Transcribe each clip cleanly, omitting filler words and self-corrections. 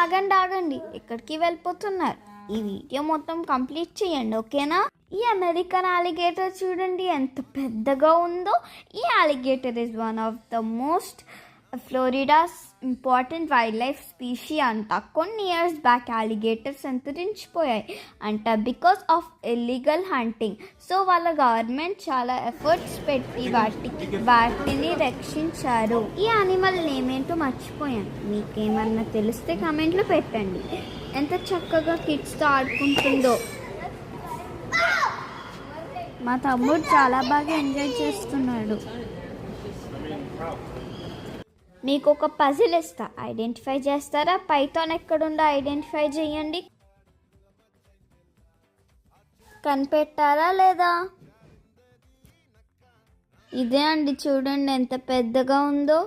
ఆగండి, ఎక్కడికి వెళ్ళిపోతున్నారు? ఈ వీడియో మొత్తం కంప్లీట్ చేయండి, ఓకేనా? ఈ అమెరికన్ అలిగేటర్ చూడండి ఎంత పెద్దగా ఉందో. ఈ alligator is one of the most Florida's important wildlife species అంట. కొన్ని ఇయర్స్ బ్యాక్ అలిగేటర్స్ అంతరించిపోయాయి అంట because of illegal hunting. So వాళ్ళ గవర్నమెంట్ చాలా ఎఫర్ట్స్ పెట్టి వాటిని రక్షించారు. ఈ యానిమల్ నేమ్ ఏంటో మర్చిపోయాను, మీకేమన్నా తెలిస్తే కమెంట్లో పెట్టండి. ఎంత చక్కగా కిడ్స్తో ఆడుకుంటుందో. మా తమ్ముడు చాలా బాగా ఎంజాయ్ చేస్తున్నాడు. మీకు ఒక పజిల్ ఇస్తా, ఐడెంటిఫై చేస్తారా? పైథాన్ ఎక్కడుందో ఐడెంటిఫై చేయండి. కనిపెట్టారా లేదా? ఇదే అండి, చూడండి ఎంత పెద్దగా ఉందో.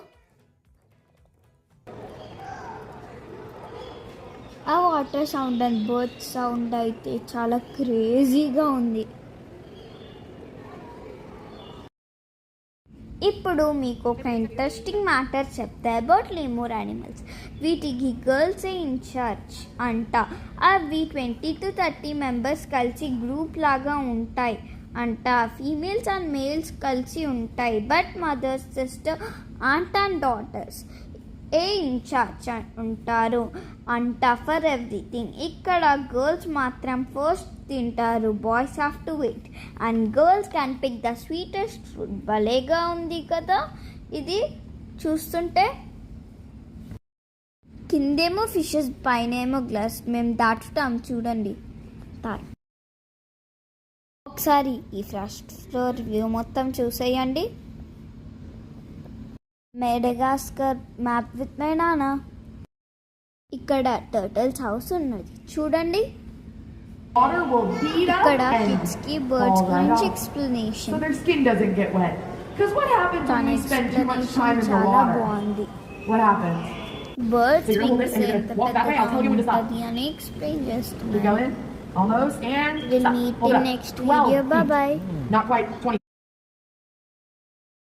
ఆ water sound and bird sound అయితే చాలా క్రేజీగా ఉంది. ఇప్పుడు మీకు ఒక ఇంట్రెస్టింగ్ మ్యాటర్ చెప్తా అబౌట్ లెమూర్ యానిమల్స్. వీటికి గర్ల్సే ఇన్ఛార్జ్ అంట. అవి 20 to 30 మెంబర్స్ కలిసి గ్రూప్ లాగా ఉంటాయి అంట. ఫీమేల్స్ అండ్ మేల్స్ కలిసి ఉంటాయి, but mothers, sister, aunt and daughters in charge ఉంటారు అంట ఫర్ ఎవ్రీథింగ్. ఇక్కడ గర్ల్స్ మాత్రం ఫస్ట్ తింటారు, boys have to wait, and girls can pick the sweetest fruit. భలేగా ఉంది కదా ఇది చూస్తుంటే. కిందేమో ఫిషెస్, పైనేమో గ్లాస్. మేము దాటుతాం చూడండి. ఒకసారి ఈ ఫస్ట్ ఫ్లోర్ వ్యూ మొత్తం చూసేయండి. మెడగాస్కర్ మ్యాప్ విత్ మై నాన్న. ఇక్కడ టర్టల్స్ హౌస్ ఉన్నది చూడండి. ఇక్కడ కిడ్స్ కి బర్డ్స్ గురించి ఎక్స్ప్లెనేషన్. చాలా బాగుంది. బర్డ్స్ వింగ్స్ ఎంత పెద్దగా ఉంటుంది అని ఎక్స్ప్లెయిన్ చేస్తున్నారు. Almost, and we'll meet in next video. Bye bye. Not quite 20